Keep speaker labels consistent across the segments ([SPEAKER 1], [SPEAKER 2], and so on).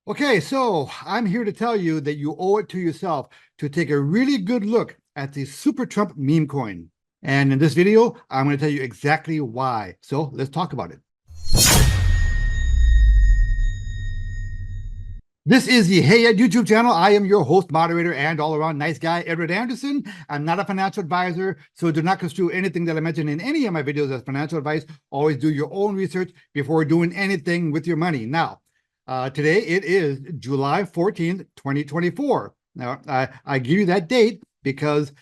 [SPEAKER 1] Okay, so I'm here to tell you that you owe it to yourself to take a really good look at the Super Trump meme coin. And in this video, I'm going to tell you exactly why. So let's talk about it. This is the Hey Ed YouTube channel. I am your host, moderator, and all-around nice guy, Edward Anderson. I'm not a financial advisor, so do not construe anything that I mention in any of my videos as financial advice. Always do your own research before doing anything with your money. Now, today it is July 14th, 2024. Now, I give you that date because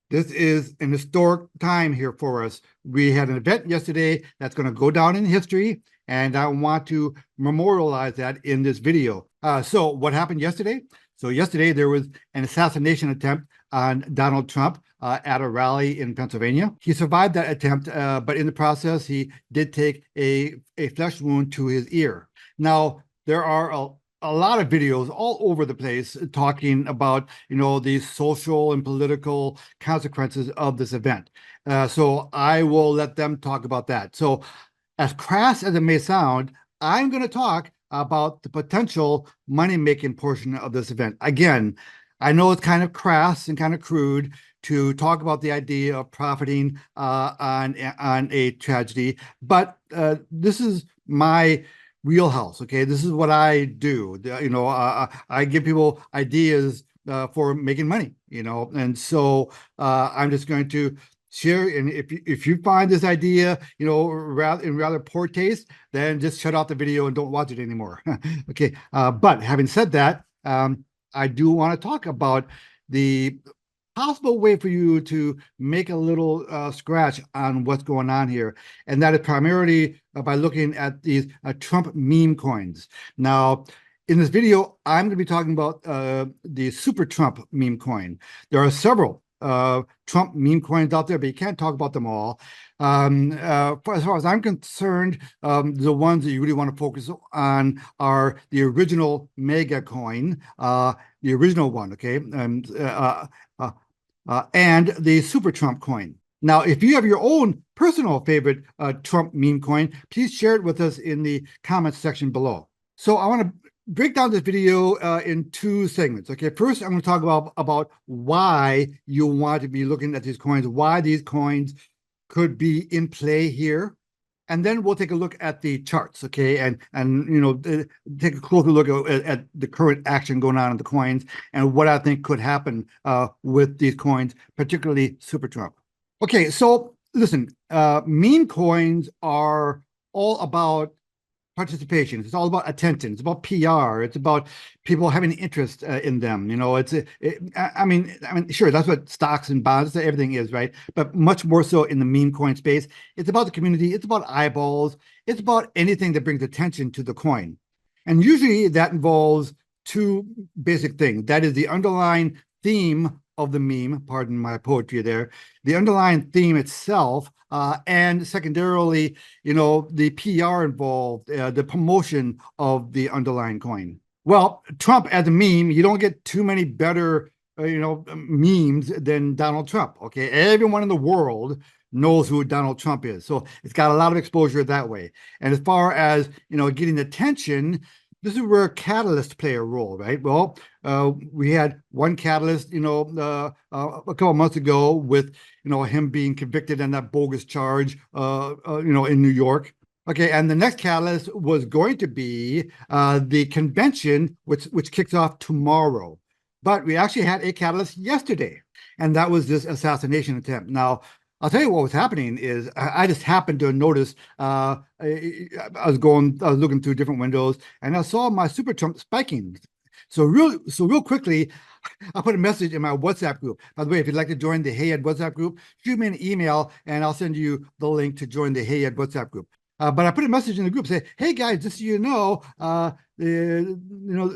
[SPEAKER 1] this is an historic time here for us. We had an event yesterday that's going to go down in history, and I want to memorialize that in this video. So what happened yesterday? So yesterday there was an assassination attempt on Donald Trump at a rally in Pennsylvania. He survived that attempt, but in the process, he did take a flesh wound to his ear. Now, there are a lot of videos all over the place talking about, the social and political consequences of this event. So I will let them talk about that. So as crass as it may sound, I'm going to talk about the potential money-making portion of this event. Again, I know it's kind of crass and kind of crude to talk about the idea of profiting on a tragedy, but this is my wheelhouse. Okay, this is what I do. I give people ideas for making money. And so I'm just going to share. And if you find this idea, rather poor taste, then just shut off the video and don't watch it anymore. Okay. But having said that, I do want to talk about the possible way for you to make a little scratch on what's going on here. And that is primarily by looking at these Trump meme coins. Now, in this video, I'm going to be talking about the Super Trump meme coin. There are several Trump meme coins out there, but you can't talk about them all. As far as I'm concerned, the ones that you really want to focus on are the original mega coin, the original one, okay, and the Super Trump coin. Now, if you have your own personal favorite Trump meme coin, please share it with us in the comments section below. So I want to break down this video in two segments. Okay, first I'm going to talk about why you want to be looking at these coins, why these coins could be in play here. And then we'll take a look at the charts, okay, and take a closer look at the current action going on in the coins and what I think could happen with these coins, particularly Super Trump. Okay, so listen, meme coins are all about participation. It's all about attention. It's about PR. It's about people having interest in them. I mean, sure, that's what stocks and bonds, everything is, right? But much more so in the meme coin space. It's about the community. It's about eyeballs. It's about anything that brings attention to the coin. And usually that involves two basic things. That is the underlying theme of the meme, pardon my poetry there, the underlying theme itself, and secondarily, the PR involved, the promotion of the underlying coin. Well, Trump as a meme, you don't get too many better, memes than Donald Trump, okay? Everyone in the world knows who Donald Trump is. So it's got a lot of exposure that way. And as far as, getting attention, this is where catalysts play a role, right? Well, we had one catalyst, a couple of months ago with, him being convicted on that bogus charge, in New York. Okay, and the next catalyst was going to be the convention, which kicks off tomorrow. But we actually had a catalyst yesterday, and that was this assassination attempt. Now, I'll tell you what was happening is I just happened to notice I was looking through different windows and I saw my Super Trump spiking. So real quickly, I put a message in my WhatsApp group. By the way, if you'd like to join the Hey Ed WhatsApp group, shoot me an email and I'll send you the link to join the Hey Ed WhatsApp group. But I put a message in the group say, hey guys, just so you know,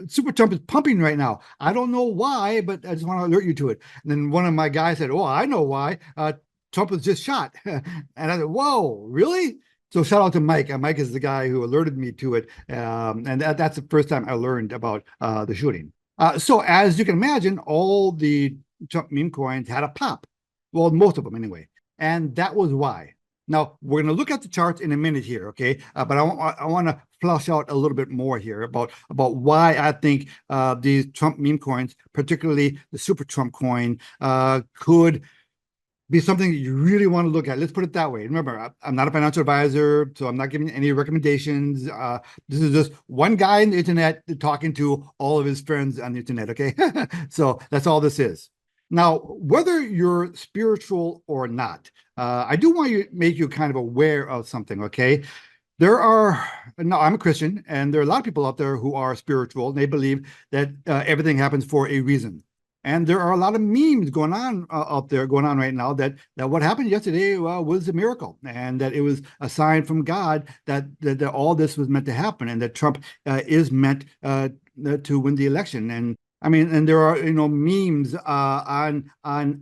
[SPEAKER 1] Super Trump is pumping right now. I don't know why, but I just want to alert you to it. And then one of my guys said, oh, I know why. Trump was just shot. And I said, whoa, really? So shout out to Mike. Mike is the guy who alerted me to it. And that's the first time I learned about the shooting. So as you can imagine, all the Trump meme coins had a pop. Well, most of them anyway. And that was why. Now, we're going to look at the charts in a minute here, okay? But I want to flush out a little bit more here about why I think these Trump meme coins, particularly the Super Trump coin, could be something you really want to look at. Let's put it that way. Remember, I'm not a financial advisor, so I'm not giving any recommendations. This is just one guy on the internet talking to all of his friends on the internet, okay? So that's all this is. Now, whether you're spiritual or not, I do want to make you kind of aware of something, okay? No, I'm a Christian, and there are a lot of people out there who are spiritual, and they believe that everything happens for a reason. And there are a lot of memes going on out there, going on right now, that what happened yesterday was a miracle, and that it was a sign from God that all this was meant to happen, and that Trump is meant to win the election. And I mean, and there are memes on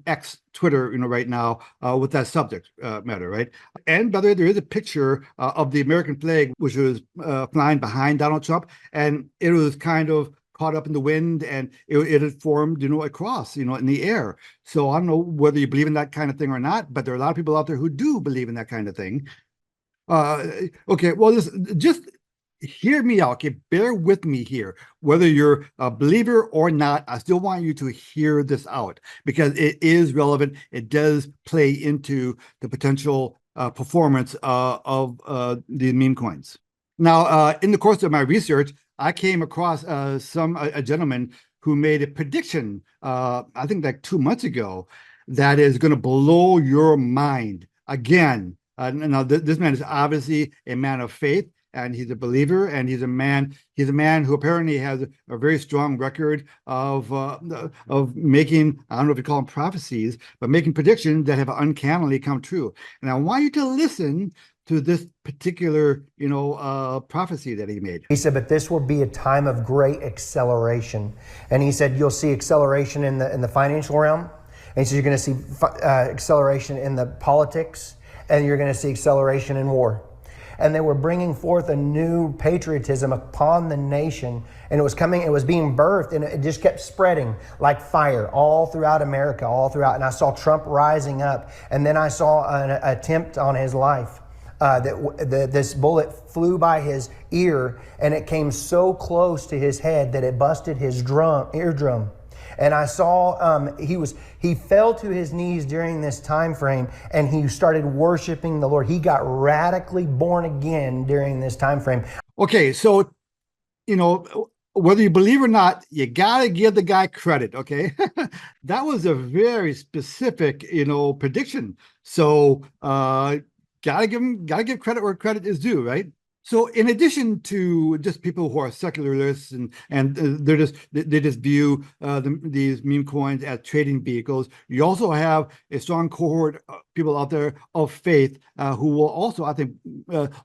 [SPEAKER 1] X, Twitter, right now with that subject matter, right? And by the way, there is a picture of the American flag, which was flying behind Donald Trump, and it was kind of caught up in the wind, and it had formed, a cross, in the air. So I don't know whether you believe in that kind of thing or not, but there are a lot of people out there who do believe in that kind of thing. Okay, well, just hear me out. Okay, bear with me here. Whether you're a believer or not, I still want you to hear this out because it is relevant. It does play into the potential performance of the meme coins. Now, in the course of my research, I came across a gentleman who made a prediction, I think like 2 months ago, that is going to blow your mind. Again, now this man is obviously a man of faith, and he's a believer, and he's a man who apparently has a very strong record of making, I don't know if you call them prophecies, but making predictions that have uncannily come true. And I want you to listen to this particular, prophecy that he made.
[SPEAKER 2] He said, but this will be a time of great acceleration. And he said, you'll see acceleration in the financial realm. And he said, you're going to see acceleration in the politics, and you're going to see acceleration in war. And they were bringing forth a new patriotism upon the nation, and it was being birthed, and it just kept spreading like fire all throughout America, all throughout. And I saw Trump rising up, and then I saw an attempt on his life. This bullet flew by his ear, and it came so close to his head that it busted his eardrum. And I saw he fell to his knees during this time frame, and he started worshiping the Lord. He got radically born again during this time frame.
[SPEAKER 1] Okay, so whether you believe or not, you gotta give the guy credit. Okay, that was a very specific prediction. So gotta give credit where credit is due, right? So in addition to just people who are secularists and they just view these meme coins as trading vehicles, you also have a strong cohort of people out there of faith who will also, I think,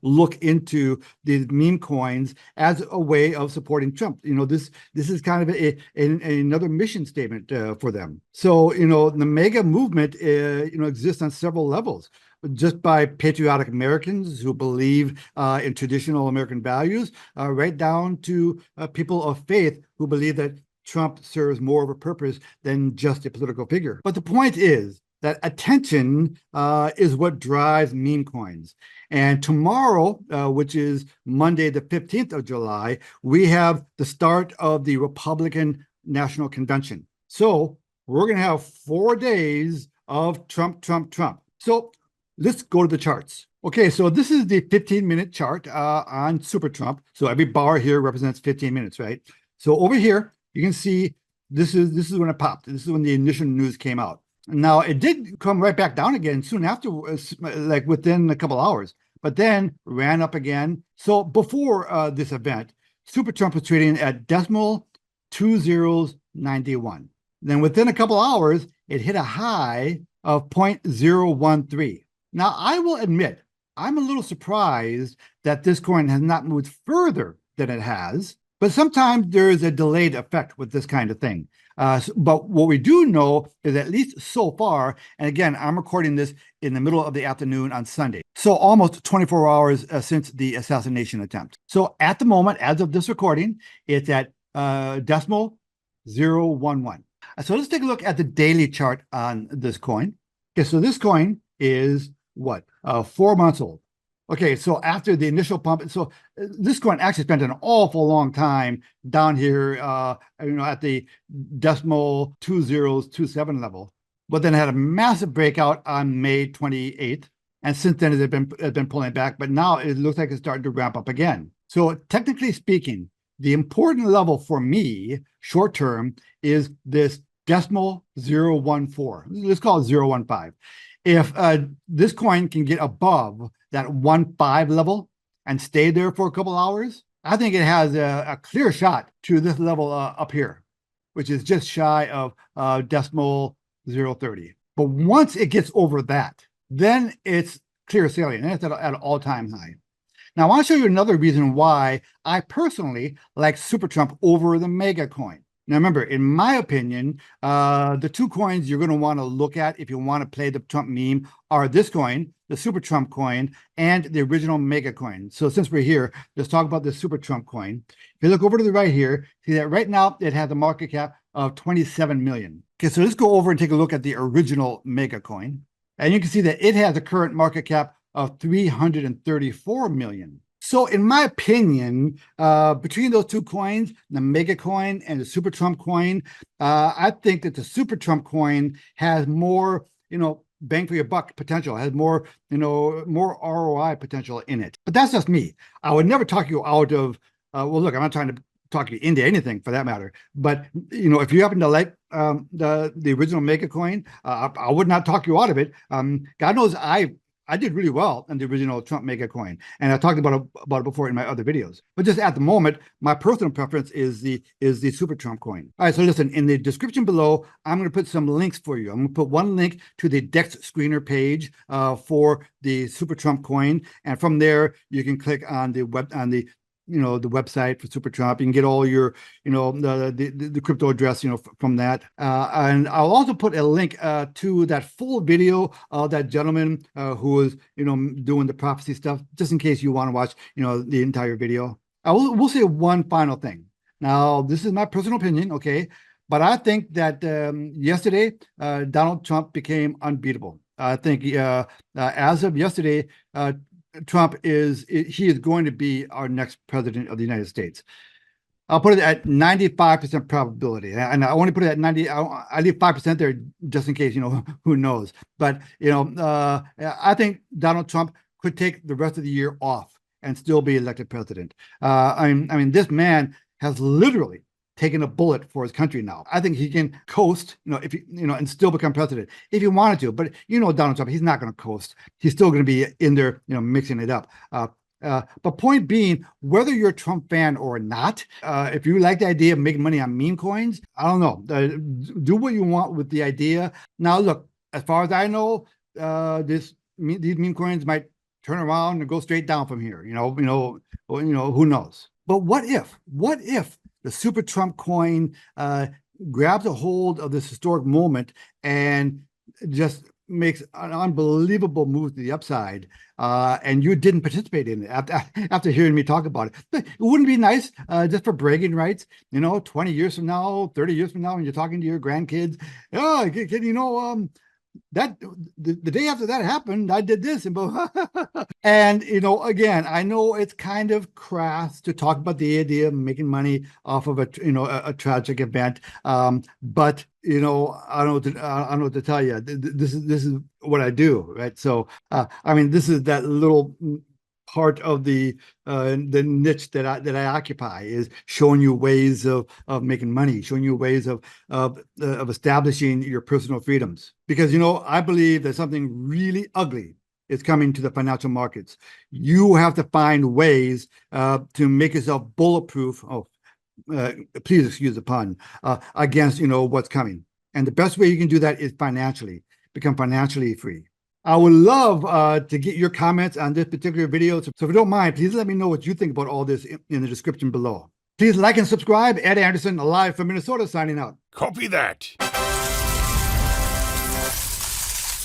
[SPEAKER 1] look into these meme coins as a way of supporting Trump. This is kind of another mission statement for them. So the mega movement exists on several levels. Just by patriotic Americans who believe in traditional American values, right down to people of faith who believe that Trump serves more of a purpose than just a political figure. But the point is that attention is what drives meme coins. And tomorrow, which is Monday, the 15th of July, we have the start of the Republican National Convention. So we're going to have 4 days of Trump, Trump, Trump. So let's go to the charts. Okay, so this is the 15-minute chart on Super Trump. So every bar here represents 15 minutes, right? So over here, you can see this is when it popped. This is when the initial news came out. Now, it did come right back down again soon after, like within a couple hours, but then ran up again. So before this event, Super Trump was trading at decimal 2091. Then within a couple hours, it hit a high of 0.013. Now, I will admit, I'm a little surprised that this coin has not moved further than it has, but sometimes there is a delayed effect with this kind of thing. But what we do know is, at least so far, and again, I'm recording this in the middle of the afternoon on Sunday, so almost 24 hours since the assassination attempt. So at the moment, as of this recording, it's at decimal 011. So let's take a look at the daily chart on this coin. Okay, so this coin is what, 4 months old. Okay, so after the initial pump, so this coin actually spent an awful long time down here, at the decimal 2027 level, but then had a massive breakout on May 28th. And since then, it's been pulling back, but now it looks like it's starting to ramp up again. So technically speaking, the important level for me, short term, is this decimal 0.14. Let's call it 0.15. If this coin can get above that 1.5 level and stay there for a couple hours, I think it has a clear shot to this level up here, which is just shy of decimal 0.30. But once it gets over that, then it's clear sailing, and it's at an all-time high. Now, I want to show you another reason why I personally like Super Trump over the Mega coin. Now, remember, in my opinion, the two coins you're going to want to look at if you want to play the Trump meme are this coin, the Super Trump coin, and the original Mega coin. So since we're here, let's talk about the Super Trump coin. If you look over to the right here, see that right now it has a market cap of 27 million. Okay, so let's go over and take a look at the original Mega coin. And you can see that it has a current market cap of 334 million. So in my opinion, between those two coins, the Mega coin and the Super Trump coin, I think that the Super Trump coin has more, bang for your buck potential, has more, more ROI potential in it. But that's just me. I would never talk you out of, well, look, I'm not trying to talk you into anything for that matter. But, if you happen to like the original Mega coin, I would not talk you out of it. God knows I did really well in the original Trump Mega coin, and I talked about it before in my other videos. But just at the moment, my personal preference is the Super Trump coin. All right, so listen, in the description below, I'm going to put some links for you. I'm going to put one link to the DEX screener page for the Super Trump coin, and from there you can click on the the website for Super Trump. You can get all your, the crypto address, from that. And I'll also put a link to that full video of that gentleman who was, doing the prophecy stuff, just in case you want to watch, the entire video. We'll say one final thing. Now, this is my personal opinion, okay? But I think that yesterday, Donald Trump became unbeatable. I think as of yesterday, Trump is going to be our next president of the United States. I'll put it at 95% probability, and I only put it at 90. I leave 5% there just in case, who knows. But I think Donald Trump could take the rest of the year off and still be elected president. I mean, this man has literally taken a bullet for his country now. I think he can coast, if and still become president if he wanted to. But Donald Trump, he's not going to coast. He's still going to be in there, mixing it up. But point being, whether you're a Trump fan or not, if you like the idea of making money on meme coins, I don't know. Do what you want with the idea. Now, look, as far as I know, these meme coins might turn around and go straight down from here. Who knows? But what if the Super Trump coin grabs a hold of this historic moment and just makes an unbelievable move to the upside, and you didn't participate in it after hearing me talk about it? But it wouldn't be nice, just for bragging rights, 20 years from now, 30 years from now, when you're talking to your grandkids, that the day after that happened, I did this and and again, I know it's kind of crass to talk about the idea of making money off of a tragic event, but I don't know what to tell you. This is what I do, right? So I mean, this is that little part of the niche that I occupy, is showing you ways of making money, showing you ways of establishing your personal freedoms. Because I believe that something really ugly is coming to the financial markets. You have to find ways to make yourself bulletproof. Please excuse the pun, against what's coming. And the best way you can do that is become financially free. I would love to get your comments on this particular video. So if you don't mind, please let me know what you think about all this in the description below. Please like and subscribe. Ed Anderson, live from Minnesota, signing out.
[SPEAKER 3] Copy that.